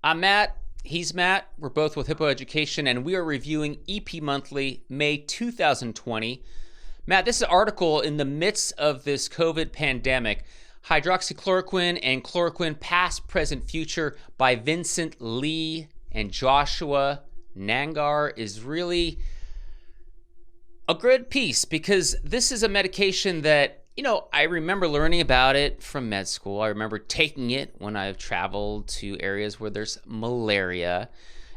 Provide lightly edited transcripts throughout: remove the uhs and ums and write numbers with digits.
I'm Matt. He's Matt. We're both with Hippo Education, and we are reviewing EP Monthly, May 2020. Matt, this is an article in the midst of this COVID pandemic. Hydroxychloroquine and Chloroquine, Past, Present, Future by Vincent Lee and Joshua Nangar is really a good piece because this is a medication that, I remember learning about it from med school. I remember taking it when I've traveled to areas where there's malaria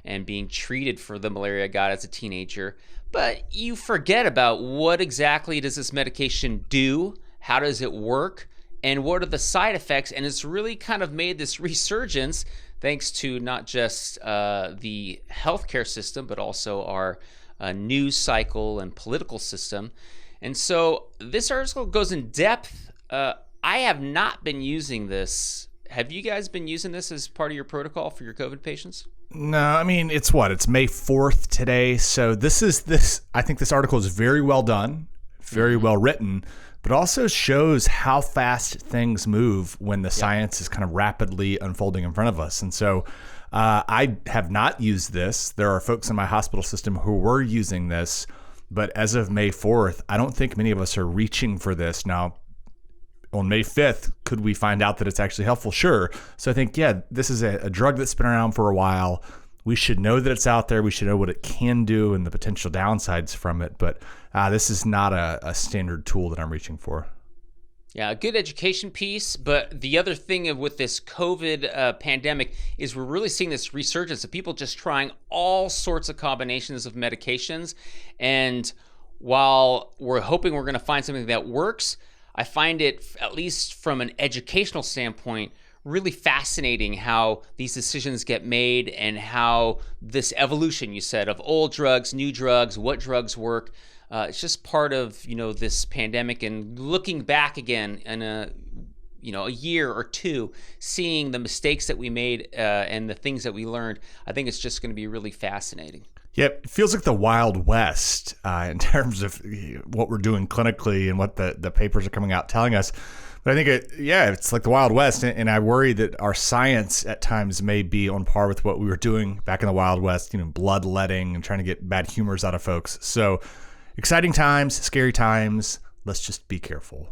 and being treated for the malaria I got as a teenager. But you forget about what exactly does this medication do, how does it work, and what are the side effects. And it's really kind of made this resurgence thanks to not just the healthcare system, but also our news cycle and political system. And so this article goes in depth. I have not been using this. Have you guys been using this as part of your protocol for your COVID patients? No, I mean, it's May 4th today. So I think this article is very well done, very well written, but also shows how fast things move when the science is kind of rapidly unfolding in front of us. And so I have not used this. There are folks in my hospital system who were using this. But as of May 4th, I don't think many of us are reaching for this. Now, on May 5th, could we find out that it's actually helpful? Sure. So I think, this is a drug that's been around for a while. We should know that it's out there. We should know what it can do and the potential downsides from it. But this is not a standard tool that I'm reaching for. Yeah, a good education piece. But the other thing with this COVID pandemic is we're really seeing this resurgence of people just trying all sorts of combinations of medications. And while we're hoping we're going to find something that works, I find it, at least from an educational standpoint, really fascinating how these decisions get made and how this evolution, you said, of old drugs, new drugs, what drugs work. It's just part of, this pandemic, and looking back again in a year or two, seeing the mistakes that we made and the things that we learned. I think it's just going to be really fascinating. Yeah, it feels like the Wild West in terms of what we're doing clinically and what the papers are coming out telling us. But I think, it's like the Wild West, and I worry that our science at times may be on par with what we were doing back in the Wild West, bloodletting and trying to get bad humors out of folks. So exciting times, scary times. Let's just be careful.